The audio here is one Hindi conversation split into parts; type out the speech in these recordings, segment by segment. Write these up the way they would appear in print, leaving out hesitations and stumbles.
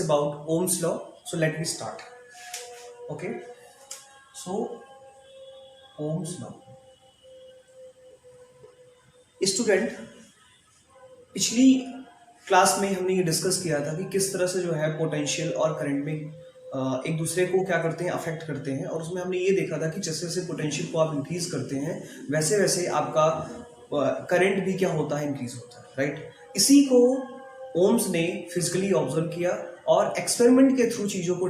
about Ohm's law. So let me start. Okay. So Ohm's law. Student, पिछली क्लास में हमने ये डिस्कस किया था कि किस तरह से जो है पोटेंशियल और करंट में एक दूसरे को क्या करते हैं, अफेक्ट करते हैं। और उसमें हमने ये देखा था कि जैसे जैसे पोटेंशियल को आप इंक्रीज करते हैं वैसे वैसे आपका करंट भी क्या होता है, इंक्रीज होता है, राइट। इसी को ओम्स ने फिजिकली ऑब्जर्व किया और एक्सपेरिमेंट के थ्रू चीज़ों को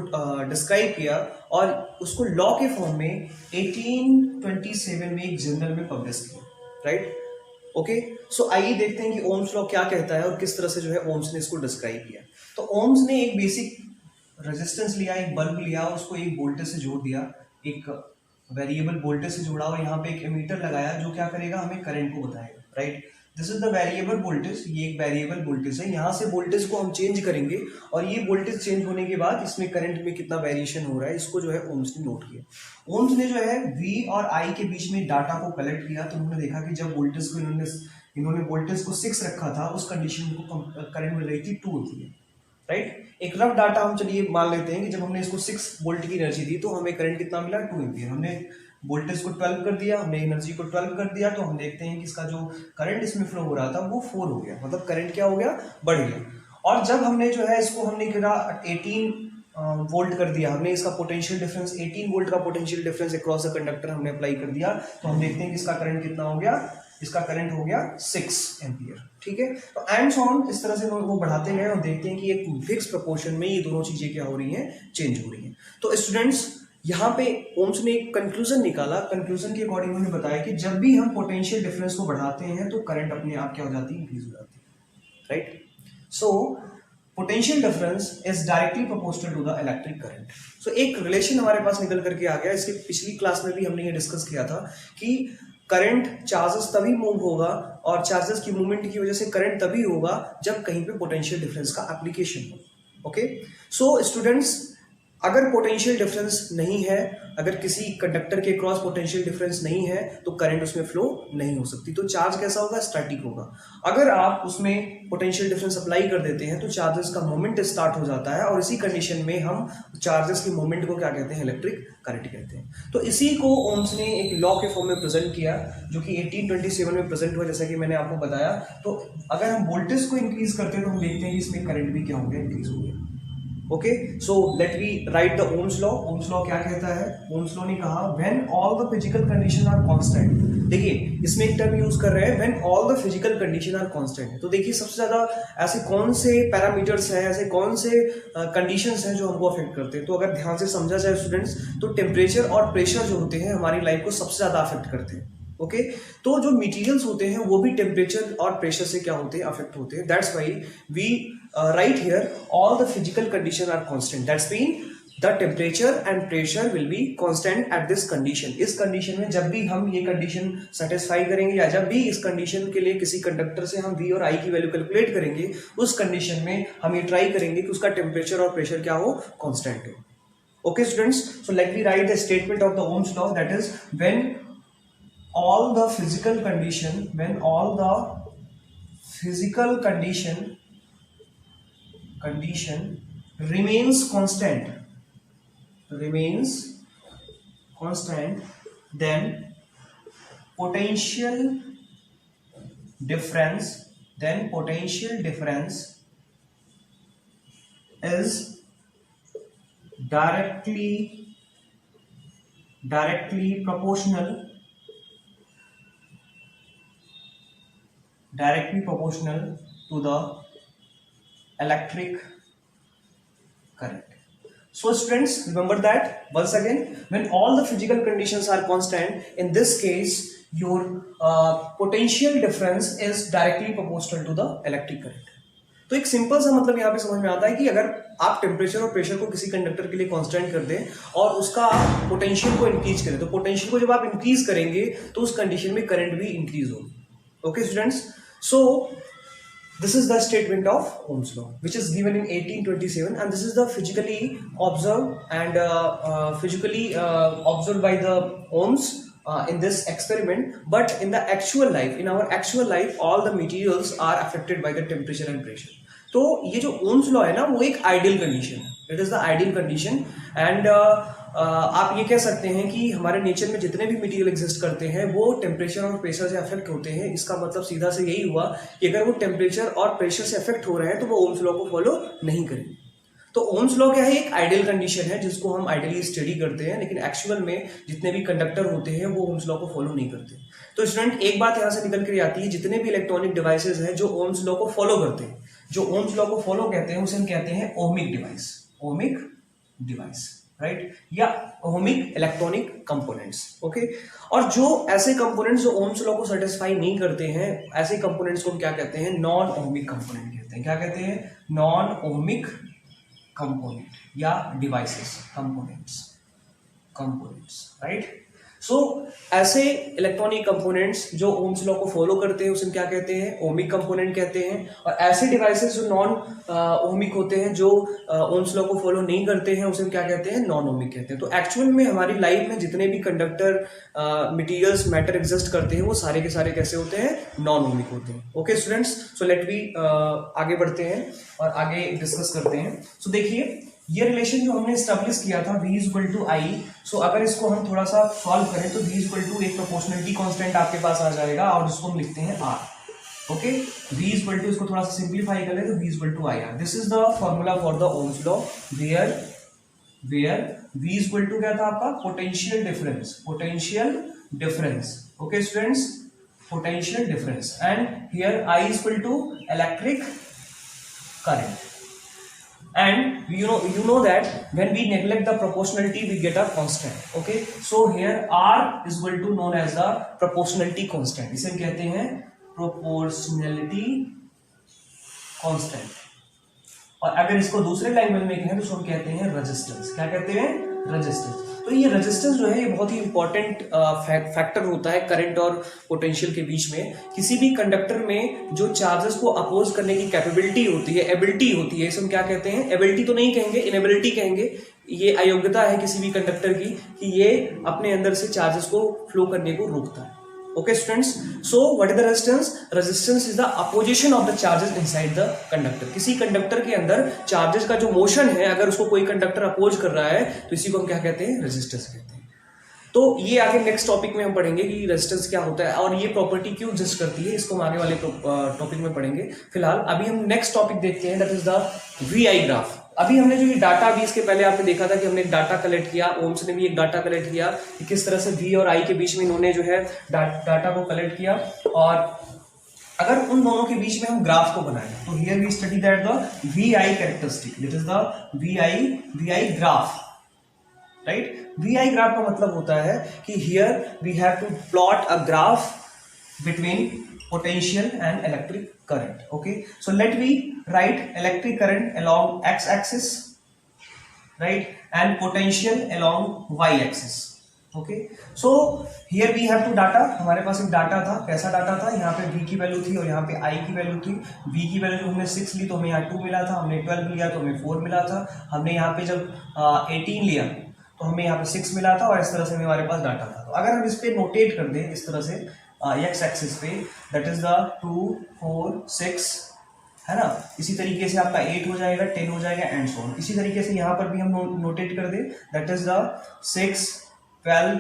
डिस्क्राइब किया और उसको लॉ के फॉर्म में 1827 में एक जर्नल में पब्लिश किया, राइट। ओके, सो आइए देखते हैं कि ओम्स लॉ क्या कहता है और किस तरह से जो है ओम्स ने इसको डिस्क्राइब किया। तो ओम्स ने एक बेसिक रेजिस्टेंस लिया, एक बल्ब लिया, उसको एक वोल्टेज से जोड़ दिया, एक वेरिएबल वोल्टेज से जोड़ा और यहाँ पे एक एमीटर लगाया जो क्या करेगा, हमें करंट को बताएगा, right. This is the variable voltage, ये एक वेरिएबल वोल्टेज है। यहाँ से वोल्टेज को हम चेंज करेंगे और ये वोल्टेज चेंज होने के बाद इसमें करंट में कितना वेरिएशन हो रहा है, इसको जो है ओम्स ने नोट किया। ओम्स ने जो है V और I के बीच में डाटा को कलेक्ट किया, तो उन्होंने देखा कि जब वोल्टेज को इन्होंने वोल्टेज को 6 रखा था, उस कंडीशन को करंट मिल रही थी 2 होती है, राइट। एक रफ डाटा हम चलिए मान लेते हैं कि जब हमने इसको 6 वोल्ट की एनर्जी दी तो हमें करंट कितना मिला, 2 एम्पियर। हमने वोल्टेज को 12 कर दिया, हमने एनर्जी को 12 कर दिया, तो हम देखते हैं कि इसका जो करंट इसमें फ्लो हो रहा था वो 4 हो गया, मतलब करंट क्या हो गया, बढ़ गया। और जब हमने जो है इसको हमने करा 18 वोल्ट कर दिया, हमने इसका पोटेंशियल डिफरेंस 18 वोल्ट का potential difference across the conductor हमने अप्लाई कर दिया, तो हम देखते हैं कि इसका करंट कितना हो गया, इसका करंट हो गया 6 एम्पियर, ठीक है। तो एंड सो ऑन, इस तरह से वो बढ़ाते गए और देखते हैं कि एक फिक्स प्रोपोर्शन में ये दोनों चीजें क्या हो रही हैं, चेंज हो रही हैं। तो स्टूडेंट्स, यहाँ पे ओम्स ने एक कंक्लूजन निकाला। कंक्लूजन के अकॉर्डिंग उन्होंने बताया कि जब भी हम पोटेंशियल डिफरेंस को बढ़ाते हैं तो करंट अपने आप क्या हो जाती है, इंक्रीज हो जाती है, right. So potential difference is directly proportional to the electric current. So एक रिलेशन हमारे पास निकल करके आ गया। इसके पिछली क्लास में भी हमने ये डिस्कस किया था कि करंट चार्जेस तभी मूव होगा और चार्जेस की मूवमेंट की वजह से करंट तभी होगा जब कहीं पे पोटेंशियल डिफरेंस का एप्लीकेशन हो। ओके, सो स्टूडेंट्स, अगर पोटेंशियल डिफरेंस नहीं है, अगर किसी कंडक्टर के क्रॉस पोटेंशियल डिफरेंस नहीं है तो करंट उसमें फ्लो नहीं हो सकती, तो चार्ज कैसा होगा, स्टैटिक होगा। अगर आप उसमें पोटेंशियल डिफरेंस अप्लाई कर देते हैं तो चार्जेस का मूवमेंट स्टार्ट हो जाता है और इसी कंडीशन में हम चार्जेस की मूवमेंट को क्या कहते हैं, इलेक्ट्रिक करंट कहते हैं। तो इसी को ओम्स ने एक लॉ के फॉर्म में प्रेजेंट किया जो कि 1827 में प्रेजेंट हुआ, जैसा कि मैंने आपको बताया। तो अगर हम वोल्टेज को इंक्रीज करते हैं तो हम देखते हैं कि इसमें करंट भी क्या हो गया, इंक्रीज हो गया। Okay, so let we write the Ohm's law. Ohm's law क्या कहता है, ओम्स लॉ ने कहा when all the physical condition are constant. देखिए, इसमें एक टर्म यूज कर रहे हैं, when all the physical condition are constant. तो देखिए, सबसे ज्यादा ऐसे कौन से पैरामीटर्स हैं, ऐसे कौन से कंडीशंस हैं जो हमको अफेक्ट करते हैं। तो अगर ध्यान से समझा जाए स्टूडेंट्स, तो टेम्परेचर और प्रेशर जो होते हैं हमारी लाइफ को सबसे ज्यादा अफेक्ट करते हैं। ओके, तो जो मटेरियल्स होते हैं वो भी टेम्परेचर और प्रेशर से क्या होते हैं, अफेक्ट होते हैं। That's why we write here all the physical condition are constant. That's mean the temperature and pressure will be constant at this condition. इस कंडीशन में जब भी हम ये कंडीशन सेटिस्फाई करेंगे या जब भी इस कंडीशन के लिए किसी कंडक्टर से हम V और I की वैल्यू कैलकुलेट करेंगे, उस कंडीशन में हम ये ट्राई करेंगे कि उसका टेम्परेचर और प्रेशर क्या हो, कांस्टेंट हो। Okay students, so let me right the statement of the Ohm's law, that is when all the physical condition, when all the physical condition remains constant, then potential difference is directly proportional to the electric current. So students, remember that once again, when all the physical conditions are constant, in this case your potential difference is directly proportional to the electric current. तो एक सिंपल सा मतलब यहाँ पे समझ में आता है कि अगर आप टेम्परेचर और प्रेशर को किसी कंडक्टर के लिए कांस्टेंट कर दें और उसका पोटेंशियल को इंक्रीज करें, तो पोटेंशियल को जब आप इंक्रीज करेंगे तो उस कंडीशन में करंट भी इंक्रीज होगी। Okay students, so this is the statement of Ohm's law which is given in 1827 and this is the physically observed and observed by the Ohms in this experiment. But in the actual life, in our actual life, all the materials are affected by the temperature and pressure. तो ये जो ओम्स लॉ है ना, वो एक आइडियल कंडीशन है, it is the ideal condition. And आप ये कह सकते हैं कि हमारे नेचर में जितने भी मटेरियल एग्जिस्ट करते हैं वो टेम्परेचर और प्रेशर से अफेक्ट होते हैं। इसका मतलब सीधा से यही हुआ कि अगर वो टेम्परेचर और प्रेशर से अफेक्ट हो रहे हैं तो वो ओम्स लॉ को फॉलो नहीं करेंगे। तो ओम्स लॉ क्या है, एक आइडियल कंडीशन है जिसको हम आइडियली स्टडी करते हैं, लेकिन एक्चुअल में जितने भी कंडक्टर होते हैं वो ओम्स लॉ को फॉलो नहीं करते। तो स्टूडेंट एक बात यहां से निकल कर आती है, जितने भी इलेक्ट्रॉनिक डिवाइसेज हैं जो ओम्स लॉ को फॉलो करते हैं, जो ओम्स लॉ को फॉलो कहते हैं उसे हम कहते हैं ohmic device, ohmic device, right, या ओमिक इलेक्ट्रॉनिक कंपोनेंट्स। ओके, और जो ऐसे कंपोनेंट्स जो ओम्स लॉ को सेटिस्फाई नहीं करते हैं, ऐसे कंपोनेंट्स को हम क्या कहते हैं, नॉन ओमिक कंपोनेंट कहते हैं। क्या कहते हैं, नॉन ओमिक कंपोनेंट या डिवाइसेस, कंपोनेंट्स, राइट। सो ऐसे इलेक्ट्रॉनिक कंपोनेंट्स जो ओम्स लॉ को फॉलो करते हैं उसे क्या कहते हैं, ओमिक कंपोनेंट कहते हैं। और ऐसे डिवाइसेस जो नॉन ओमिक होते हैं, जो ओम्स लॉ को फॉलो नहीं करते हैं, उसे क्या कहते हैं, नॉन ओमिक कहते हैं। तो एक्चुअल में हमारी लाइफ में जितने भी कंडक्टर मटेरियल्स मैटर एग्जिस्ट करते हैं वो सारे के सारे कैसे होते हैं, नॉन ओमिक होते हैं। Okay students, so let we आगे बढ़ते हैं और आगे डिस्कस करते हैं। सो देखिए ये रिलेशन जो हमने स्टैब्लिश किया था v इक्वल टू आई, सो अगर इसको हम थोड़ा सा सॉल्व करें तो v इक्वल टू एक प्रोपोर्शनलिटी कांस्टेंट आपके पास आ जाएगा और इसको हम लिखते हैं r। Okay, v equal to, इसको थोड़ा सा सिंप्लीफाई करें तो v equal to I R. This is the formula for the Ohm's law where v equal to क्या था आपका, potential difference. Okay students, potential difference, and here I equal to electric current। And you know that when we neglect the proportionality we get a constant। okay, so here R is equal to known as the proportionality constant, इसे हम कहते हैं proportionality constant। और अगर इसको दूसरे लैंग्वेज में कहें तो हम कहते हैं रेजिस्टेंस। क्या कहते हैं, रेजिस्टेंस। तो ये रेजिस्टेंस जो है ये बहुत ही इंपॉर्टेंट फैक्टर होता है करंट और पोटेंशियल के बीच में। किसी भी कंडक्टर में जो चार्जेस को अपोज करने की कैपेबिलिटी होती है, एबिलिटी होती है, इसे हम क्या कहते हैं, एबिलिटी तो नहीं कहेंगे, इनएबिलिटी कहेंगे। ये अयोग्यता है किसी भी कंडक्टर की कि ये अपने अंदर से चार्जेस को फ्लो करने को रोकता है। Okay students, so what is the resistance? Resistance is the opposition of the charges inside the conductor। किसी कंडक्टर के अंदर चार्जेस का जो मोशन है, अगर उसको कोई कंडक्टर अपोज कर रहा है तो इसी को हम क्या कहते हैं, रेजिस्टेंस कहते हैं। तो ये आगे नेक्स्ट टॉपिक में हम पढ़ेंगे कि रेजिस्टेंस क्या होता है और ये प्रॉपर्टी क्यों एग्जिस्ट करती है, इसको हम आगे वाले टॉपिक में पढ़ेंगे। फिलहाल अभी हम नेक्स्ट टॉपिक देखते हैं, that is the VI graph. अभी हमने जो ये डाटा, अभी इसके पहले आपने देखा था कि हमने एक डाटा कलेक्ट किया, ओम्स ने भी एक डाटा कलेक्ट किया कि किस तरह से V और I के बीच में इन्होंने जो है डाटा को कलेक्ट किया। और अगर उन दोनों के बीच में हम ग्राफ को बनाएं तो here we study that the VI characteristic, this is the VI graph, right. VI graph का मतलब होता है कि here we have to plot a graph between potential and electric current। okay, so let me write electric current along x-axis, right, and potential along y-axis। okay, so here we have to data, हमारे पास एक डाटा था। कैसा डाटा था, यहाँ पे v की वैल्यू थी और यहाँ पे I की वैल्यू थी। v की वैल्यू हमने 6 ली तो हमें यहाँ 2 मिला था, हमने 12 लिया तो हमें 4 मिला था, हमने यहाँ पे जब 18 लिया तो हमें यहाँ पे 6 मिला था, और इस तरह से हमारे पास डाटा था। तो अगर हम इस पे नोटेट कर दें इस तरह से एक्स एक्सिस पे, दैट इज द 2 4 6, है ना। इसी तरीके से आपका 8 हो जाएगा, 10 हो जाएगा एंड सो ऑन। इसी तरीके से यहाँ पर भी हम नोटेट कर दें, दैट इज द 6 12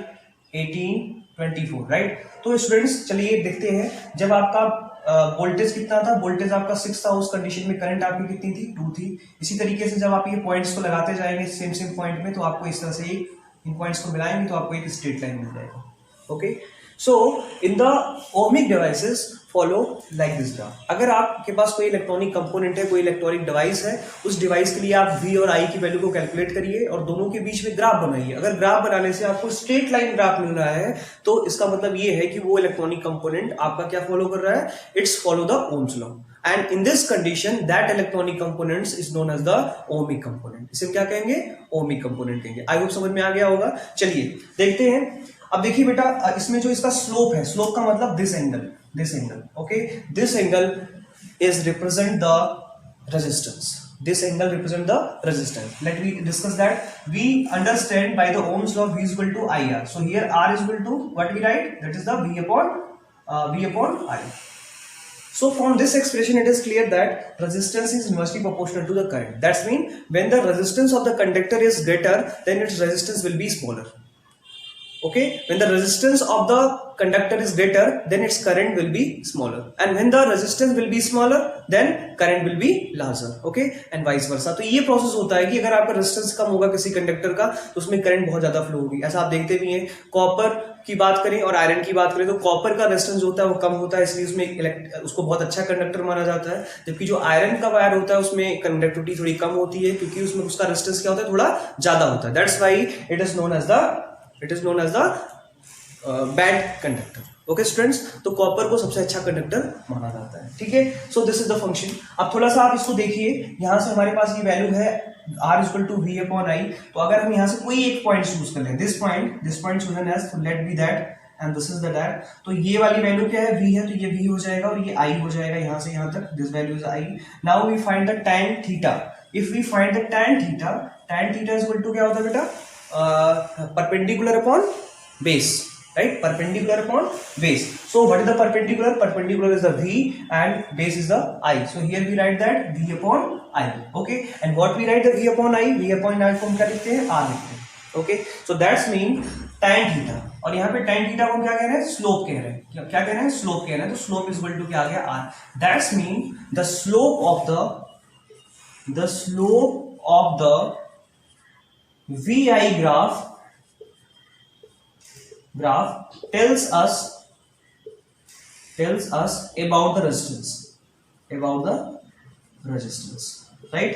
18 24, राइट। तो स्टूडेंट्स चलिए देखते हैं, जब आपका वोल्टेज कितना था, वोल्टेज आपका 6 था, उस कंडीशन में करंट आपकी कितनी थी, 2 थी। इसी तरीके से जब आप ये पॉइंट्स को लगाते जाएंगे सेम पॉइंट में, तो आपको इस तरह से इन पॉइंट्स को मिलाएंगे तो आपको एक स्ट्रेट लाइन मिल जाएगा। Okay, so in the ohmic devices follow like this graph. अगर आपके पास कोई इलेक्ट्रॉनिक कंपोनेंट है, कोई इलेक्ट्रॉनिक डिवाइस है, उस डिवाइस के लिए आप V और I की वैल्यू को कैलकुलेट करिए और दोनों के बीच में ग्राफ बनाइए। अगर ग्राफ बनाने से आपको स्ट्रेट लाइन ग्राफ मिल रहा है तो इसका मतलब ये है कि वो इलेक्ट्रॉनिक कंपोनेंट आपका क्या फॉलो कर रहा है, it's follow the Ohm's law. And in this condition that electronic components is known as the ohmic component. इसे क्या कहेंगे, ओमिक कंपोनेंट कहेंगे। आई होप समझ में आ गया होगा। चलिए देखते हैं। अब देखिए बेटा, इसमें जो इसका स्लोप है, स्लोप का मतलब this angle, okay, this angle is represent the resistance, this angle represent the resistance। let me discuss that। we understand by the Ohm's law V is equal to IR, so here R is equal to what we write, that is the V upon I। So from this expression, it is clear that resistance is inversely proportional to the current. That's mean when the resistance of the conductor is greater, then its resistance will be smaller. Okay, when the resistance of the conductor is greater, then its current will be smaller, and when the resistance will be smaller, then current will be larger. Okay, and vice versa. तो ये प्रोसेस होता है कि अगर आपका रेजिस्टेंस कम होगा किसी कंडक्टर का, तो उसमें करंट बहुत ज्यादा फ्लो होगी. ऐसा आप देखते भी हैं. कॉपर की बात करें और आयरन की बात करें, तो कॉपर का रेजिस्टेंस होता है वो कम होता है, इसलिए उसमें उसको बहुत अच्छा कंडक्टर माना जाता है. जबकि जो आयरन का वायर होता है उसमें कंडक्टिविटी थोड़ी कम होती है, क्योंकि उसमें उसका रेजिस्टेंस क्या होता है, थोड़ा ज्यादा होता है. That's why it is known as the bad conductor. Okay students, तो कॉपर को सबसे अच्छा कंडक्टर माना जाता है. ठीक है, so this is the function. अब थोड़ा सा आप इसको देखिए, यहां से हमारे पास ये वैल्यू है R equal to V upon I. तो अगर हम यहां से कोई एक पॉइंट चूज कर लें, दिस पॉइंट चूजन एज, तो let be that and this is the that. तो ये वाली वैल्यू क्या है, V है, तो ये V हो जाएगा और ये I हो जाएगा यहां से यहां तक. This value is I. Now we find the tan theta. If we find the tan theta is equal to क्या होता है बेटा, perpendicular upon base. Right, perpendicular upon base. So what is the perpendicular? Perpendicular is the V and base is the I. So here we write that V upon I. Okay, and what we write the V upon I? V upon I को हम क्या लिखते हैं, R लिखते हैं. Okay, so that's mean tan theta. और यहाँ पे tan थीटा को क्या कह रहे हैं, स्लोप कह रहे हैं. क्या कह रहे हैं, स्लोप कह रहे हैं. तो स्लोप इज इक्वल टू क्या आ गया, R. That's mean the slope of the VI graph tells us about the resistance, right?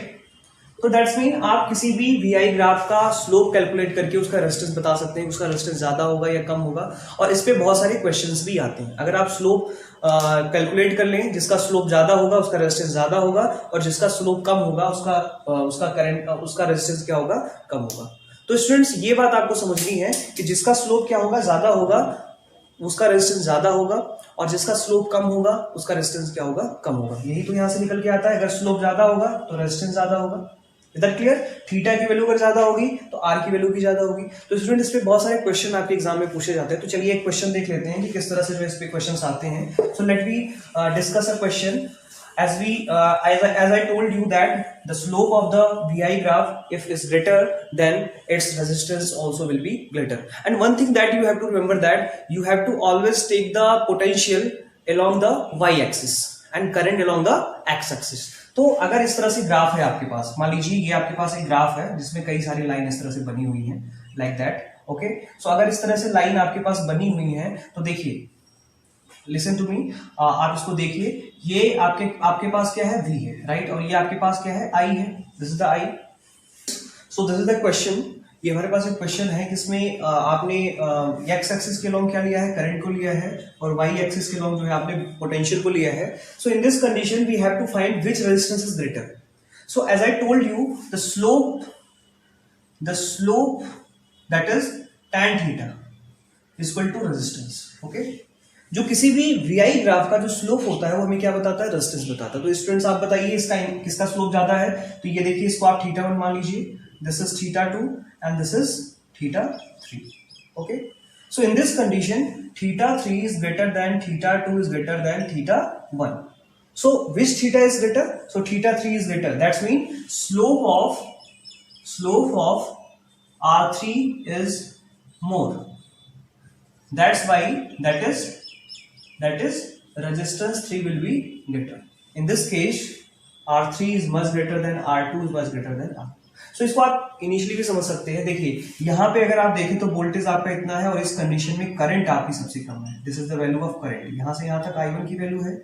तो दैट्स मीन आप किसी भी VI ग्राफ का स्लोप कैलकुलेट करके उसका रेजिस्टेंस बता सकते हैं, उसका रेजिस्टेंस ज्यादा होगा या कम होगा. और इस पे बहुत सारे क्वेश्चंस भी आते हैं. अगर आप स्लोप कैलकुलेट कर लें, जिसका स्लोप ज्यादा होगा उसका रेजिस्टेंस ज्यादा होगा, और जिसका स्लोप कम होगा उसका रेजिस्टेंस क्या होगा, कम होगा. तो स्टूडेंट्स ये बात आपको समझनी है कि जिसका स्लोप क्या होगा, ज्यादा होगा, उसका रेजिस्टेंस ज्यादा होगा, और जिसका स्लोप कम होगा उसका रेजिस्टेंस क्या होगा, कम होगा. यही तो यहां से निकल के आता है. अगर स्लोप ज्यादा होगा तो रेजिस्टेंस ज्यादा होगा. Is that clear? थीटा की वैल्यू अगर ज्यादा होगी तो आर की वैल्यू भी ज्यादा होगी. तो स्टूडेंट इस पे बहुत सारे क्वेश्चन आपके एग्जाम में पूछे जाते हैं. तो चलिए एक क्वेश्चन देख लेते हैं कि किस तरह से जो इस पे क्वेश्चन आते हैं. So let we discuss a question. As I told you that the slope of the VI graph, if is greater, then its resistance also will be greater. And one thing that you have to remember, that you have to always take the potential along the y-axis and current along the x-axis. तो अगर इस तरह से ग्राफ है आपके पास, मान लीजिए ये आपके पास एक ग्राफ है जिसमें कई सारी लाइन इस तरह से बनी हुई है, लाइक दैट. ओके, सो अगर इस तरह से लाइन आपके पास बनी हुई है, तो देखिए, लिसन टू मी, आप इसको देखिए. ये आपके पास क्या है, V है, राइट, और ये आपके पास क्या है, I है. This is the I. So this is the question. ये हमारे पास एक क्वेश्चन है जिसमें आपने x एक्सिस के लॉन्ग क्या लिया है, करंट को लिया है, और y एक्सिस के लॉन्ग जो है आपने पोटेंशियल को लिया है. So in this condition we have to find which resistance is greater. So as I told you, the slope that is tan theta is equal to resistance. Okay, जो किसी भी VI ग्राफ का जो स्लोप होता है वो हमें क्या बताता है, रेजिस्टेंस बताता है. तो स्टूडेंट्स आप बताइए इसका किसका स्लोप ज्यादा है. तो ये देखिए, इसको आप θ1 मान लीजिए, this is θ2 and this is θ3. Okay, so in this condition θ3 is greater than θ2 is greater than θ1. So which θ is greater, so θ3 is greater. That's mean slope of R3 is more. That's why that is resistance 3 will be greater. In this case, R3 is much greater than R2 is much greater than R. So इसको आप इनिशियली भी समझ सकते हैं. देखिए यहाँ पे अगर आप देखें तो वोल्टेज आपका इतना है और इस कंडीशन में करंट आपकी सबसे कम है. This is the value of current. यहाँ से यहाँ तक I1 की वैल्यू है.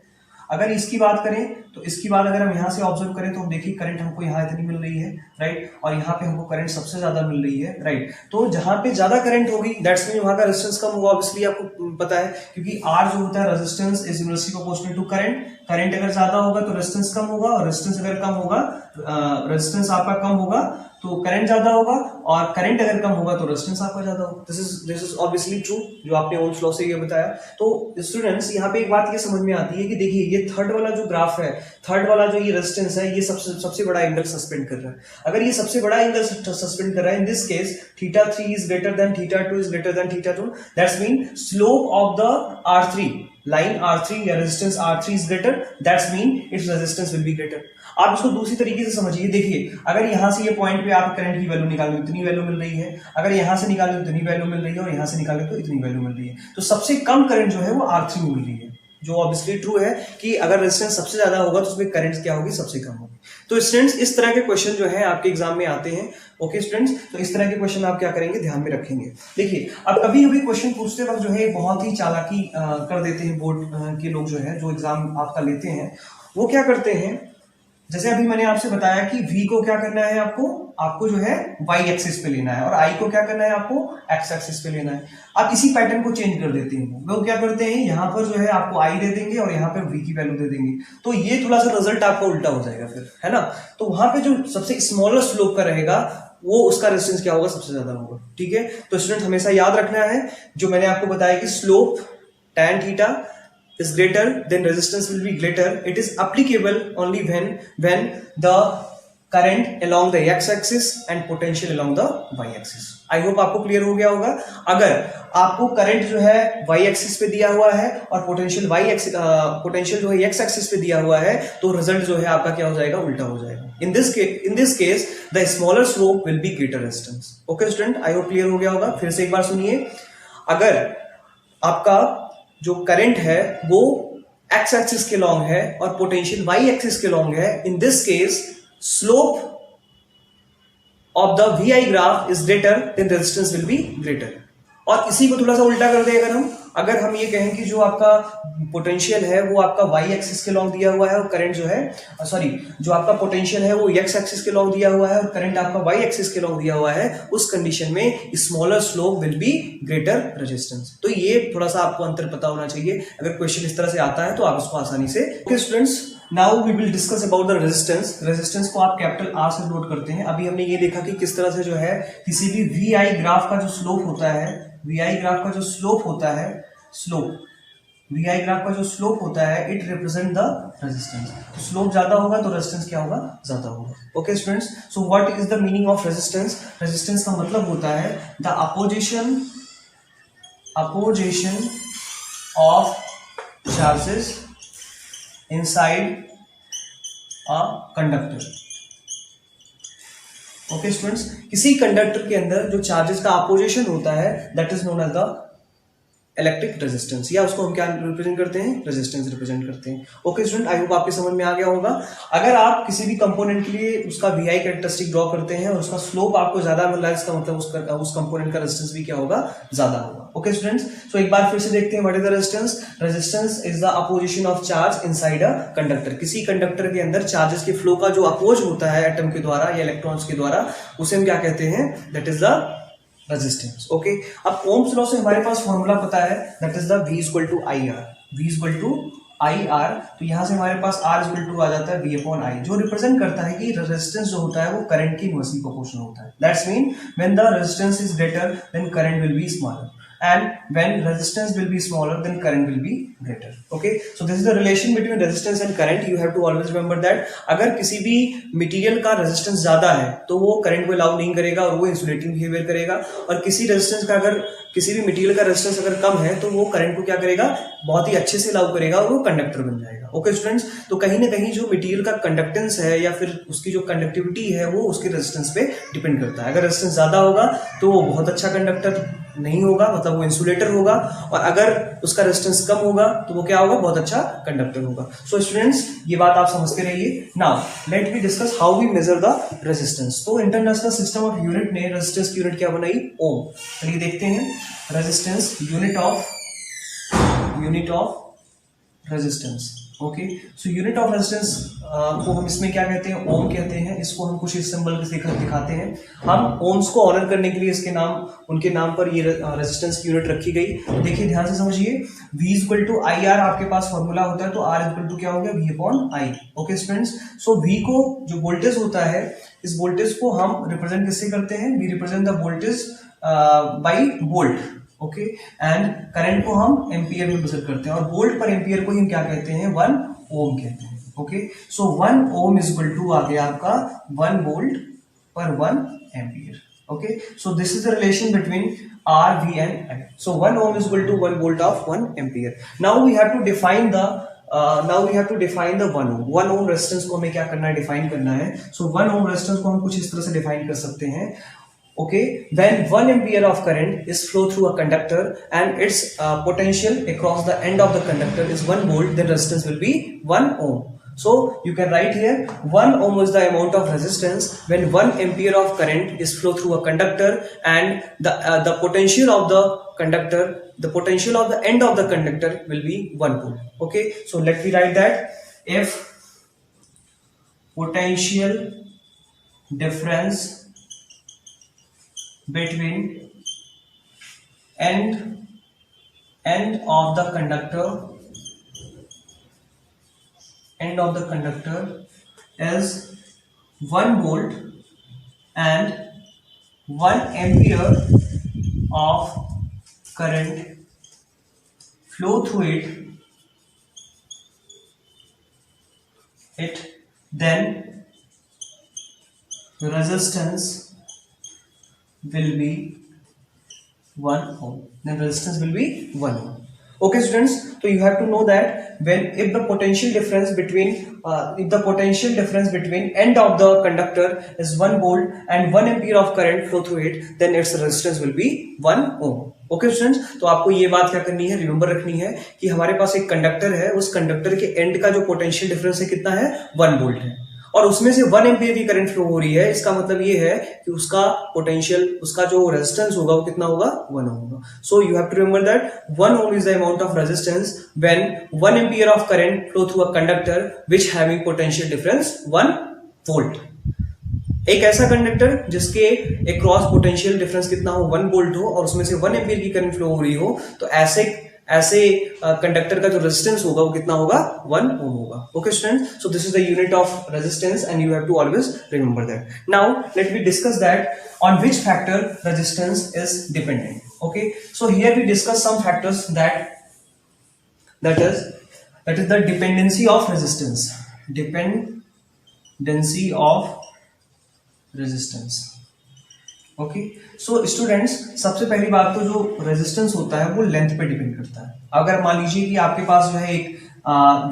अगर इसकी बात करें तो इसकी बात अगर हम यहाँ से ऑब्जर्व करें तो हम देखिए करंट हमको यहाँ इतनी मिल रही है, राइट, और यहाँ पे हमको करंट सबसे ज्यादा मिल रही है, राइट. तो जहां पे ज्यादा करंट होगी, दैट्स मीन वहां का रेजिस्टेंस कम होगा. ऑब्वियसली आपको पता है, क्योंकि R जो होता है, resistance is inversely proportional to current. Current अगर ज्यादा होगा तो रेजिस्टेंस कम होगा, और रेजिस्टेंस अगर कम होगा, रेजिस्टेंस आपका कम होगा तो करंट ज्यादा होगा, और करंट अगर कम होगा तो रेजिस्टेंस आपका ज्यादा होगा. दिस इज ऑब्वियसली ट्रू, जो आपने ओम्स लॉ से ये बताया. तो स्टूडेंट्स यहाँ पे एक बात ये समझ में आती है कि देखिए ये थर्ड वाला जो ग्राफ है, थर्ड वाला जो ये रेजिस्टेंस है, ये सबसे बड़ा एंगल सस्पेंड कर रहा है. अगर ये सबसे बड़ा एंगल सस्पेंड कर रहा है, in this case θ3 is greater than θ2 is greater than θ2, that's mean slope of the R3 line R3 या resistance R3 is greater, that's mean its resistance will be greater. आप इसको दूसरी तरीके से समझिए, देखिए अगर यहां से ये पॉइंट पे आप करंट की वैल्यू निकालो इतनी वैल्यू मिल रही है, अगर यहां से निकालो तो इतनी वैल्यू मिल रही है, और यहां से निकालो तो इतनी वैल्यू मिल रही है, तो सबसे कम करंट जो है वो R3 में मिल रही है, जो ऑब्वियसली ट्रू है कि अगर रेजिस्टेंस सबसे ज्यादा होगा तो उसमें करंट क्या होगी, सबसे कम होगी। तो स्टूडेंट्स इस तरह के क्वेश्चन जो है आपके एग्जाम में आते हैं। ओके स्टूडेंट्स, तो इस तरह के क्वेश्चन आप क्या करेंगे, ध्यान में रखेंगे। देखिए अब कभी कभी क्वेश्चन पूछते वक्त जो है बहुत ही चालाकी कर देते हैं बोर्ड के लोग जो है, जो एग्जाम आपका लेते हैं, वो क्या करते हैं, जैसे अभी मैंने आपसे बताया कि v को क्या करना है, आपको जो है y एक्सिस पे लेना है, और i को क्या करना है, आपको x एक्सिस पे लेना है। आप इसी पैटर्न को चेंज कर देते हैं, वो क्या करते हैं, यहाँ पर जो है आपको i दे देंगे और यहाँ पर v की वैल्यू दे देंगे, तो ये थोड़ा सा रिजल्ट आपका उल्टा हो जाएगा फिर, है ना। तो वहां पे जो सबसे स्मॉलर स्लोप का रहेगा वो उसका रेजिस्टेंस क्या होगा, सबसे ज्यादा होगा। ठीक है, तो स्टूडेंट हमेशा याद रखना है जो मैंने आपको बताया कि slope tan theta is greater then resistance will be greater. It is applicable only when the current along the x axis and potential along the y axis. I hope आपको क्लियर हो गया होगा। अगर आपको करंट जो है y एक्सिस पे दिया हुआ है और पोटेंशियल जो है x एक्सिस पे दिया हुआ है, तो रिजल्ट जो है आपका क्या हो जाएगा, उल्टा हो जाएगा। इन this case the smaller slope will be greater resistance. Okay student, I hope clear हो गया होगा। फिर से एक बार सुनिए, अगर आपका जो करंट है वो x एक्सिस के लॉन्ग है और पोटेंशियल y एक्सिस के लॉन्ग है, in this case slope of the vi graph is greater then resistance will be greater. और इसी को थोड़ा सा उल्टा कर दे, अगर हम ये कहें कि जो आपका पोटेंशियल है वो आपका y एक्सिस के लॉन्ग दिया हुआ है और करंट जो है जो आपका पोटेंशियल है वो x एक्सिस के लॉन्ग दिया हुआ है और करंट आपका y एक्सिस के लॉन्ग दिया हुआ है, उस कंडीशन में smaller slope will be greater resistance. तो ये थोड़ा सा आपको अंतर पता होना चाहिए, अगर क्वेश्चन इस तरह से आता है तो आप उसको आसानी से। Okay students, now we will discuss about the resistance. Resistance को आप कैपिटल R से नोट करते हैं। अभी हमने ये देखा कि किस तरह से जो है किसी भी VI ग्राफ का जो स्लोप होता है, VI ग्राफ का जो स्लोप होता है, VI ग्राफ का जो स्लोप होता है, इट रिप्रेजेंट द रेजिस्टेंस। तो स्लोप ज्यादा होगा तो रेजिस्टेंस क्या होगा, ज्यादा होगा। Okay students, so what is the meaning of resistance? Resistance का मतलब होता है the opposition of charges inside a conductor. Okay students, किसी कंडक्टर के अंदर जो चार्जेस का अपोजिशन होता है that is known as the electric resistance, या उसको हम क्या रिप्रेजेंट करते हैं, रेजिस्टेंस रिप्रेजेंट करते हैं। ओके स्टूडेंट, आई होप आपके समझ में आ गया होगा। अगर आप किसी भी कंपोनेंट के लिए उसका VI कैरेक्टरिस्टिक ड्रॉ करते हैं और उसका स्लोप आपको ज्यादा मिल रहा है, इसका मतलब उस कंपोनेंट का रेजिस्टेंस भी क्या होगा, ज्यादा होगा। ओके स्टूडेंट्स, सो एक बार फिर से देखते हैं what is the resistance. Resistance is the opposition of charge inside a conductor. किसी कंडक्टर के अंदर चार्जेस के फ्लो का जो अपोज होता है एटम के द्वारा या इलेक्ट्रॉन्स के द्वारा, उसे हम क्या कहते हैं, that is the resistance. Okay, अब ओम्स लॉ से हमारे पास फॉर्मूला पता है, that is the V equal to IR। V equal to IR, तो यहां से हमारे पास R इक्वल टू आ जाता है V अपॉन I, जो रिप्रेजेंट करता है कि रेजिस्टेंस जो होता है वो करंट की इनवर्सली प्रोपोर्शनल होता है। That's mean when the resistance is greater then current will be smaller, and when resistance will be smaller then current will be greater. Okay, so this is the relation between resistance and current. You have to always remember that अगर किसी भी मटेरियल का रेजिस्टेंस ज्यादा है तो वो करंट को अलाउ नहीं करेगा और वो इंसुलेटिंग बिहेवियर करेगा, और किसी रेजिस्टेंस का अगर किसी भी मटेरियल का रेजिस्टेंस अगर कम है तो वो करंट को क्या करेगा, बहुत ही अच्छे से अलाउ करेगा और वो कंडक्टर बन जाएगा। ओके स्टूडेंट्स, तो कहीं ना कहीं जो मटेरियल का कंडक्टेंस है या फिर उसकी जो कंडक्टिविटी है वो उसके रेजिस्टेंस पे डिपेंड करता है। अगर रेजिस्टेंस ज्यादा होगा तो वो बहुत अच्छा कंडक्टर नहीं होगा, मतलब वो इंसुलेटर होगा, और अगर उसका रेजिस्टेंस कम होगा तो वो क्या होगा, बहुत अच्छा कंडक्टर होगा। सो स्टूडेंट्स, ये बात आप समझते रहिए। Now let me discuss how we measure the resistance. तो इंटरनेशनल सिस्टम ऑफ यूनिट ने रेजिस्टेंस की यूनिट क्या बनाई, ओम। चलिए देखते हैं resistance, unit of resistance. Okay, so unit of resistance को हम इसमें क्या कहते हैं, ओम कहते हैं। इसको हम कुछ इस सिंबल से दिखाते हैं। हम ओम्स को ऑनर करने के लिए उनके नाम पर ये रेजिस्टेंस की यूनिट रखी गई। देखिए ध्यान से समझिए, V इक्वल टू IR आपके पास फॉर्मूला होता है, तो R इक्वल टू क्या हो गया, V upon I। Okay students, so V को जो वोल्टेज होता है, इस वोल्टेज को हम रिप्रेजेंट किससे करते हैं, we represent the voltage by volt. Okay, and current को हम एम्पियर में मेजर करते हैं, और वोल्ट पर एम्पियर को हम क्या कहते हैं, 1 ओम कहते हैं। Okay, so 1 ohm is equal to आ गया आपका 1 वोल्ट पर 1 ampere. Okay, so this is the relation between R, V and I. So 1 ohm is equal to 1 volt of 1 ampere. Now we have to define the 1 ohm. 1 ohm resistance को हमें क्या करना है, डिफाइन करना है. So 1 ohm रेजिस्टेंस को हम कुछ इस तरह से डिफाइन कर सकते हैं. Okay, when 1 ampere of current is flow through a conductor and its potential across the end of the conductor is 1 volt, then resistance will be 1 ohm. So you can write here 1 ohm is the amount of resistance when 1 ampere of current is flow through a conductor and the potential of the conductor, the potential of the end of the conductor will be 1 volt. Okay, so let me write that if potential difference between end of the conductor is 1 volt and 1 ampere of current flow through it, then resistance will be 1 ohm. Then resistance will be 1 ohm. Okay students, so you have to know that if the potential difference between end of the conductor is 1 volt and 1 ampere of current flow through it, then its resistance will be 1 ohm. Okay students, तो आपको ये बात क्या करनी है, रिमेंबर रखनी है कि हमारे पास एक कंडक्टर है, उस कंडक्टर के एंड का जो पोटेंशियल डिफरेंस है कितना है, 1 वोल्ट है और उसमें से 1 एम्पियर की करंट फ्लो हो रही है. इसका मतलब ये है कि उसका पोटेंशियल, उसका जो रेजिस्टेंस होगा वो कितना होगा, 1 ओम होगा. So you have to remember that 1 ohm is the amount of resistance when 1 ampere of current flow through a conductor which having potential difference 1 volt. एक ऐसा कंडक्टर जिसके एक क्रॉस पोटेंशियल डिफरेंस कितना हो, 1 वोल्ट हो और उसमें से 1 एम्पियर की करंट फ्लो हो रही हो, तो ऐसे कंडक्टर का जो रेजिस्टेंस होगा वो कितना होगा, 1 ओम होगा. Okay students, so this is the unit of resistance and you have to always remember that. Now let me discuss that on which factor resistance is dependent. Okay, so here we discuss some factors that is the dependency of resistance. Dependency of resistance. Okay, so students, सबसे पहली बात तो जो रेजिस्टेंस होता है वो लेंथ पे डिपेंड करता है. अगर मान लीजिए कि आपके पास जो है एक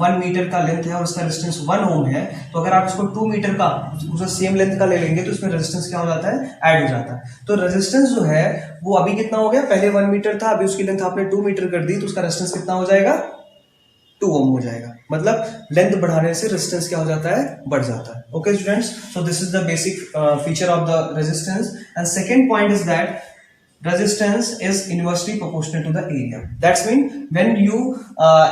1 मीटर का लेंथ है और उसका रेजिस्टेंस 1 ओम है, तो अगर आप इसको 2 मीटर का उसे सेम लेंथ का ले लेंगे तो इसमें रेजिस्टेंस क्या हो जाता है, ऐड हो जाता है. तो रेजिस्टेंस जो है वो अभी कितना हो गया, पहले 1 मीटर था, अभी उसकी लेंथ आपने 2 मीटर कर दी तो उसका रेजिस्टेंस कितना हो जाएगा, 2 ओम हो जाएगा. मतलब लेंथ बढ़ाने से रेजिस्टेंस क्या हो जाता है, बढ़ जाता है. Okay students, so this is the basic feature of the resistance. And second point is that resistance is inversely proportional to the area. That's mean when you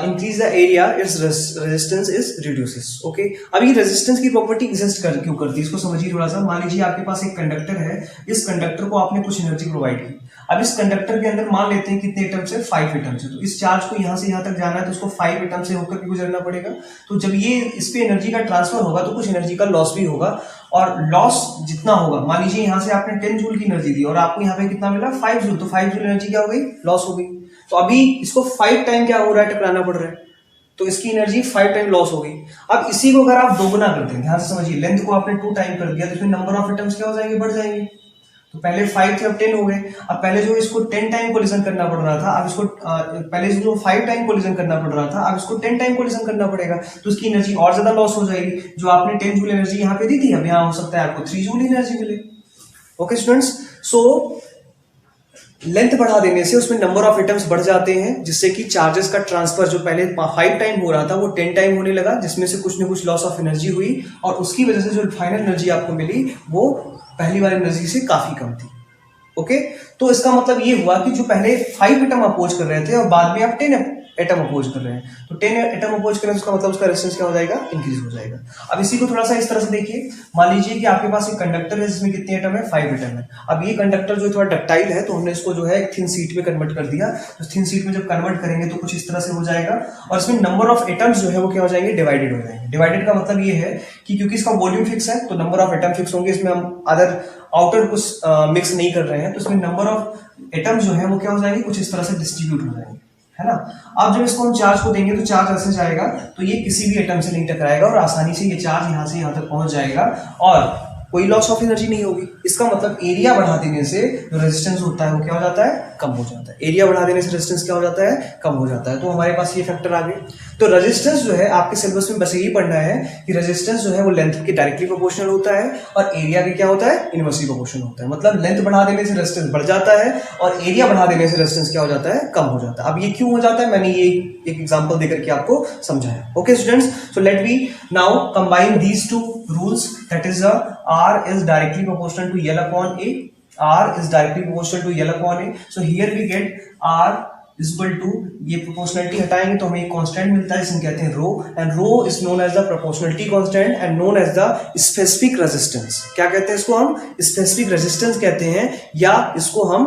increase the area, its resistance is reduces. Okay, अब ये रेजिस्टेंस की प्रॉपर्टी एग्जिस्ट क्यों करती है, इसको समझिए थोड़ा सा. मान लीजिए आपके पास एक कंडक्टर है, इस कंडक्टर को आपने कुछ एनर्जी प्रोवाइड की. अब इस कंडक्टर के अंदर मान लेते हैं कितने एटम्स है, 5 एटम्स है. तो इस चार्ज को यहां से यहां तक जाना है तो उसको 5 एटम से होकर के गुजरना पड़ेगा. तो जब ये इस पे एनर्जी का ट्रांसफर होगा तो कुछ एनर्जी का लॉस भी होगा, और लॉस जितना होगा, मान लीजिए यहां से आपने 10 जूल की एनर्जी दी और आपको यहाँ पे कितना मिला, 5 जूल. तो 5 जूल एनर्जी क्या हो गई, लॉस हो गई. तो अभी इसको 5 टाइम क्या हो रहा है, टकराना पड़ रहा है, तो इसकी एनर्जी 5 टाइम लॉस हो गई. अब इसी को अगर आप दोगुना करते हैं, ध्यान से समझिए, लेंथ को आपने 2 टाइम कर दिया तो इसमें नंबर ऑफ एटम्स क्या हो जाएंगे, बढ़ जाएंगे. तो पहले 5 थे, अब 10 हो गए. अब पहले जो इसको 10 टाइम कोलिजन करना पड़ रहा था, अब इसको पहले जो 5 टाइम कोलिजन करना पड़ रहा था, अब इसको 10 टाइम कोलिजन करना पड़ेगा. तो उसकी एनर्जी और ज्यादा लॉस हो जाएगी. जो आपने 10 जूल एनर्जी यहाँ पे दी थी, अब यहाँ हो सकता है आपको 3 जूल एनर्जी मिले. ओके स्टूडेंट्स, सो लेंथ बढ़ा देने से उसमें नंबर ऑफ एटम्स बढ़ जाते हैं, जिससे कि चार्जेस का ट्रांसफर जो पहले 5 टाइम हो रहा था वो 10 टाइम होने लगा, जिसमें से कुछ न कुछ लॉस ऑफ एनर्जी हुई और उसकी वजह से जो फाइनल एनर्जी आपको मिली वो पहली वाली एनर्जी से काफी कम थी. ओके, तो इसका मतलब ये हुआ कि जो पहले 5 एटम अपोज कर रहे थे और बाद में आप 10 एटम अपोज कर रहे हैं, तो 10 एटम अपोज कर रहे हैं, उसका मतलब उसका रेजिस्टेंस क्या हो जाएगा, इंक्रीज हो जाएगा. अब इसी को थोड़ा सा इस तरह से देखिए. मान लीजिए कि आपके पास एक कंडक्टर है जिसमें कितने एटम है, 5 एटम है. अब ये कंडक्टर जो थोड़ा डक्टाइल है, तो हमने इसको जो है एक थिन शीट में कन्वर्ट कर दिया. तो थिन शीट में जब कन्वर्ट करेंगे तो कुछ इस तरह से हो जाएगा और इसमें नंबर ऑफ एटम्स जो है वो क्या हो जाएंगे, डिवाइडेड हो जाएंगे. डिवाइडेड का मतलब ये है कि क्योंकि इसका वॉल्यूम फिक्स है तो नंबर ऑफ एटम फिक्स होंगे, इसमें हम अदर आउटर कुछ मिक्स नहीं कर रहे हैं, तो इसमें नंबर ऑफ एटम्स जो है वो क्या हो जाएंगे, कुछ इस तरह से डिस्ट्रीब्यूट हो जाएंगे, है ना. अब जब इसको हम चार्ज को देंगे तो चार्ज ऐसे जाएगा तो ये किसी भी एटम से नहीं टकराएगा और आसानी से ये चार्ज यहां से यहां तक पहुंच जाएगा और कोई लॉस ऑफ एनर्जी नहीं होगी। इसका मतलब एरिया बढ़ा देने से जो रेजिस्टेंस होता है वो क्या हो जाता है, कम हो जाता है। एरिया बढ़ा देने से रेजिस्टेंस क्या हो जाता है, कम हो जाता है। तो हमारे पास ये फैक्टर आ गए। तो रेजिस्टेंस जो है आपके सिलेबस में बस यही पढ़ना है कि रेजिस्टेंस जो है वो लेंथ के डायरेक्टली प्रोपोर्शनल होता है और एरिया के क्या होता है, इनवर्सली प्रोपोर्शनल होता है। मतलब लेंथ बढ़ा देने से रेजिस्टेंस बढ़ जाता है और एरिया बढ़ा देने से रेजिस्टेंस क्या हो जाता है, कम हो जाता है। अब ये क्यों हो जाता है, मैंने ये एक एग्जांपल देकर के आपको समझाया। Okay students, so let we now combine these two rules, that is R is directly proportional to L upon A. R is directly proportional to L upon A. So here we get R is equal to, ये proportionality हटाएंगे तो हमें एक constant मिलता है जिसे कहते हैं rho, and rho is known as the proportionality constant and known as the specific resistance. क्या कहते हैं इसको हम, specific resistance कहते हैं, या इसको हम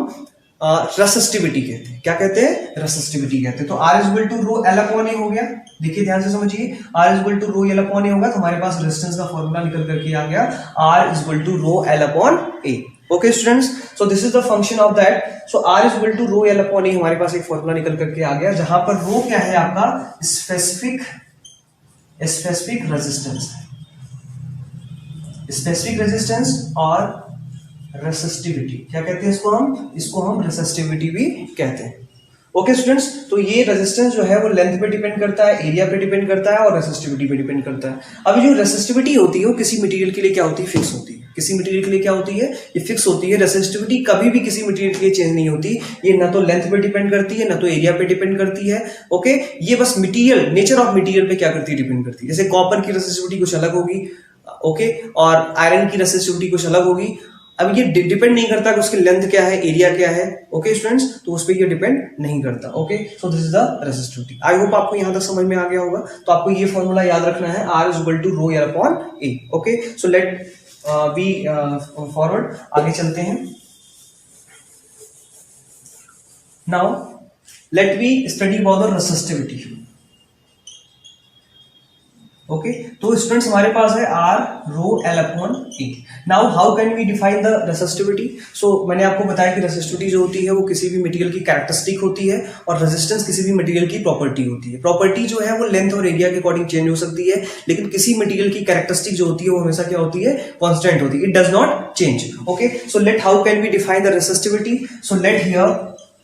रेसिस्टिविटी कहते हैं। क्या कहते हैं, रेसिस्टिविटी कहते हैं। तो R is equal to rho L upon A हो गया। देखिए ध्यान से समझिए, R is equal to rho L upon A होगा तो हमारे पास रेजिस्टेंस का फॉर्मूला निकल करके आ गया, R is equal to rho L upon A। Okay students, so this is the function of that. So R is equal to rho L upon A, हमारे पास एक फॉर्मूला निकल करके आ गया जहां पर rho क्या है आपका, स्पेसिफिक रेजिस्टेंस है, स्पेसिफिक रेजिस्टेंस और रेसिस्टिविटी। क्या कहते हैं इसको हम रेसिस्टिविटी भी कहते हैं। ओके स्टूडेंट्स, तो ये रेजिस्टेंस जो है वो लेंथ पे डिपेंड करता है, एरिया पे डिपेंड करता है और रेसिस्टिविटी पे डिपेंड करता है। अब जो रेसिस्टिविटी होती है वो किसी मटेरियल के लिए क्या होती है, फिक्स होती है। किसी मटेरियल के लिए क्या होती है, ये फिक्स होती है। रेसिस्टिविटी कभी भी किसी मटेरियल के लिए चेंज नहीं होती। ये ना तो लेंथ पे डिपेंड करती है, ना तो एरिया पे डिपेंड करती है। ओके, ये बस मटेरियल, नेचर ऑफ मटेरियल पे क्या करती है, डिपेंड करती है। जैसे कॉपर की रेसिस्टिविटी कुछ अलग होगी, ओके, और आयरन की रेसिस्टिविटी कुछ अलग होगी। अब ये डिपेंड नहीं करता कि उसकी लेंथ क्या है, एरिया क्या है। ओके स्टूडेंट्स, तो उस पर ये डिपेंड नहीं करता। Okay, so this is the resistivity. I hope आपको यहां तक समझ में आ गया होगा। तो आपको ये फॉर्मूला याद रखना है, R is equal to rho L upon A। Okay, so let we forward, आगे चलते हैं। Now let we study about the resistivity. Okay, तो स्टूडेंट्स हमारे पास है R rho L upon A। Now how can we define the resistivity. So मैंने आपको बताया कि रेसिस्टिविटी जो होती है वो किसी भी मटेरियल की कैरेक्टरिस्टिक होती है और रेजिस्टेंस किसी भी मटेरियल की प्रॉपर्टी होती है। प्रॉपर्टी जो है वो लेंथ और एरिया के अकॉर्डिंग चेंज हो सकती है, लेकिन किसी मटेरियल की कैरेक्टरिस्टिक जो होती है वो हमेशा क्या होती है, कांस्टेंट होती है। It does not change. Okay, so let how can we define the resistivity. So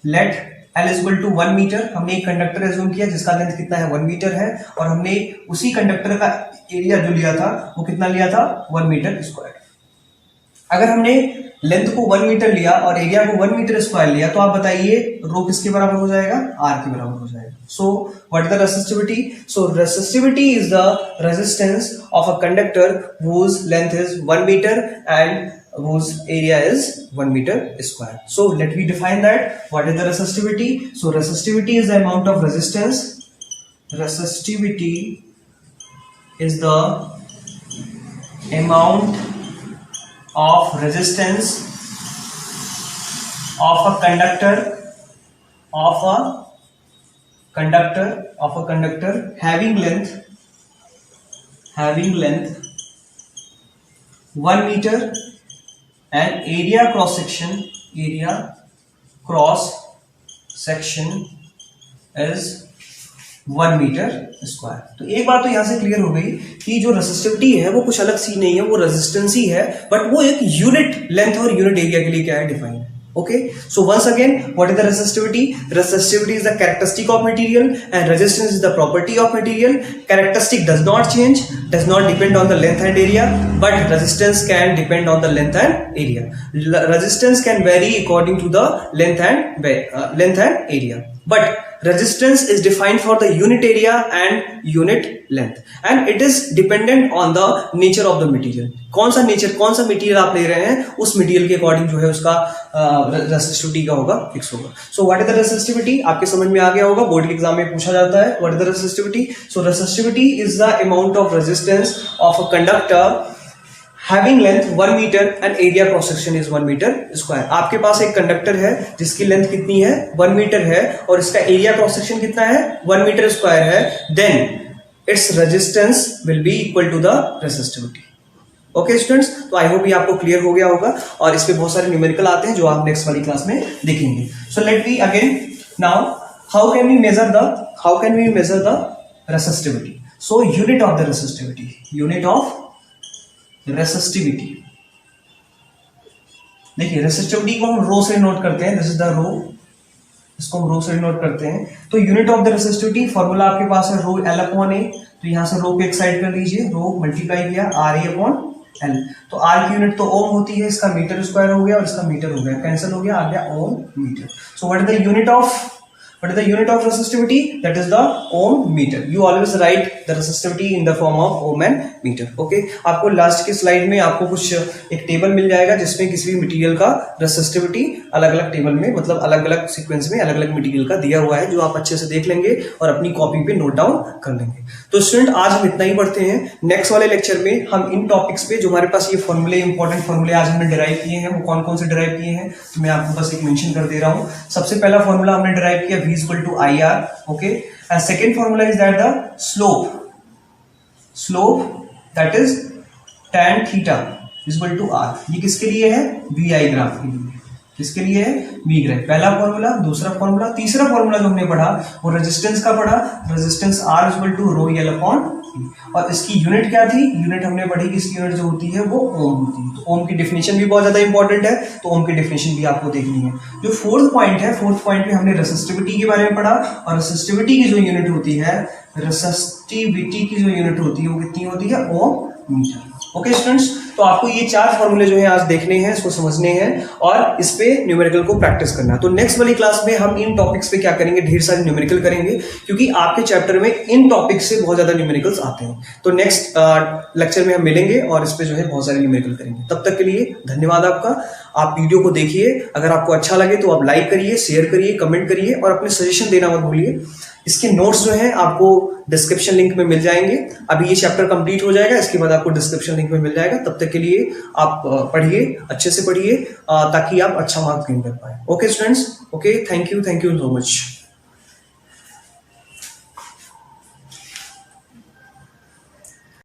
let L is equal to 1 metre. हमने एक कंडक्टर एज्यूम किया जिसका लेंथ कितना है, 1 मीटर है, और हमने उसी कंडक्टर का एरिया जो लिया था वो कितना लिया था, 1 मीटर स्क्वायर। अगर हमने लेंथ को 1 मीटर लिया और एरिया को 1 मीटर स्क्वायर लिया तो आप बताइए रो किसके बराबर हो जाएगा, R के बराबर हो जाएगा। सो what is the resistivity. So resistivity is the resistance of a conductor whose length is 1 meter and whose area is 1 meter square. So let me define that. What is the resistivity? So resistivity is the amount of resistance. Resistivity is the amount of resistance of a conductor having length 1 meter and area cross section is 1 metre square. तो एक बात तो यहां से क्लियर हो गई कि जो रेसिस्टिविटी है वो कुछ अलग सी नहीं है, वो रेजिस्टेंस ही है, बट वो एक यूनिट लेंथ और यूनिट एरिया के लिए क्या है, डिफाइन है। Okay, so once again, what is the resistivity? Resistivity is the characteristic of material and resistance is the property of material. Characteristic does not change, does not depend on the length and area, but resistance can depend on the length and area. Resistance can vary according to the length and area, but resistance is defined for the unit area and unit length, and it is dependent on the nature of the material. कौन सा मटेरियल आप ले रहे हैं, उस मटेरियल के अकॉर्डिंग जो है उसका रेसिस्टिविटी का होगा, फिक्स होगा। सो व्हाट इज द रेसिस्टिविटी, आपके समझ में आ गया होगा, बोर्ड के एग्जाम में पूछा जाता है what is the resistivity. So resistivity is the amount of resistance of a conductor having length 1 meter and area cross section is 1 meter square। आपके पास एक कंडक्टर है जिसकी लेंथ कितनी है, 1 मीटर है, और इसका एरिया क्रॉस सेक्शन कितना है, 1 मीटर स्क्वायर है, then its resistance will be equal to the resistivity. Okay students, तो आई होप ये आपको क्लियर हो गया होगा, और इस पे बहुत सारे न्यूमेरिकल आते हैं जो आप नेक्स्ट वाली क्लास में देखेंगे। So let we again now how can we measure the resistivity. So unit of the resistivity, देखिए रेसिस्टिविटी को हम रो से नोट करते हैं, दिस इज द रो, इसको हम रो से नोट करते हैं। तो unit of the resistivity formula आपके पास है रो एल अपॉन ए, तो यहां से रो को एक साइड कर लीजिए, रो मल्टीप्लाई किया आर ए अपॉन एल, तो आर की यूनिट तो ओम होती है, इसका मीटर स्क्वायर हो गया और इसका मीटर हो गया, कैंसिल हो गया, आ गया ohm meter. So what is the unit of resistivity? That is the ohm meter. You always write the resistivity in the form of ohm and meter. Okay? आपको लास्ट के स्लाइड में आपको कुछ एक टेबल मिल जाएगा जिसमें किसी भी मटेरियल का रेसिस्टिविटी अलग अलग टेबल में, मतलब अलग अलग सीक्वेंस में अलग अलग मटेरियल का दिया हुआ है, जो आप अच्छे से देख लेंगे और अपनी कॉपी पे नोट डाउन कर लेंगे। तो स्टूडेंट आज हम इतना ही पढ़ते हैं। नेक्स्ट वाले लेक्चर में हम इन टॉपिक्स पे जो हमारे पास ये फॉर्मूले, इंपॉर्टेंट फॉर्मूले आज हमने डिराइव किए हैं, वो कौन कौन से डिराइव किए हैं तो मैं आपको बस एक मेंशन कर दे रहा हूँ। सबसे पहला फॉर्मूला हमने डिराइव किया V equal to I R, okay, and second formula is that the slope that is tan theta is equal to r। ये किसके लिए है? VI ग्राफ के लिए। किसके लिए है? V graph. पहला फॉर्मूला, दूसरा फॉर्मूला, तीसरा फॉर्मूला जो हमने पढ़ा वो रेजिस्टेंस का पढ़ा, resistance R is equal to rho L upon, और इसकी यूनिट क्या थी? यूनिट हमने पढ़ी कि इसकी यूनिट जो होती है वो ओम होती है। तो ओम की डेफिनेशन भी बहुत ज्यादा इंपॉर्टेंट है, तो ओम की डेफिनेशन भी आपको देखनी है। जो फोर्थ पॉइंट है, फोर्थ पॉइंट में हमने रेसिस्टिविटी के बारे में पढ़ा, और रेसिस्टिविटी की जो यूनिट होती है, रेसिस्टिविटी की जो यूनिट होती है वो कितनी होती है? ओम मीटर। ओके स्टूडेंट्स, तो आपको ये चार फॉर्मूले जो है आज देखने हैं, इसको समझने हैं और इस पे न्यूमेरिकल को प्रैक्टिस करना है। तो नेक्स्ट वाली क्लास में हम इन टॉपिक्स पे क्या करेंगे? ढेर सारे न्यूमेरिकल करेंगे, क्योंकि आपके चैप्टर में इन टॉपिक्स से बहुत ज्यादा न्यूमेरिकल्स आते हैं। तो नेक्स्ट लेक्चर में हम मिलेंगे और इस पे जो है बहुत सारे न्यूमेरिकल करेंगे। तब तक के लिए धन्यवाद आपका। आप वीडियो को देखिए, अगर आपको अच्छा लगे तो आप लाइक करिए, शेयर करिए, कमेंट करिए और अपने सजेशन देना मत भूलिए। इसके नोट्स जो हैं आपको डिस्क्रिप्शन लिंक में मिल जाएंगे। अभी ये चैप्टर कंप्लीट हो जाएगा, इसके बाद आपको डिस्क्रिप्शन लिंक में मिल जाएगा। तब तक के लिए आप पढ़िए, अच्छे से पढ़िए, ताकि आप अच्छा मार्क्स गेन कर पाए। Okay students, okay, thank you so much.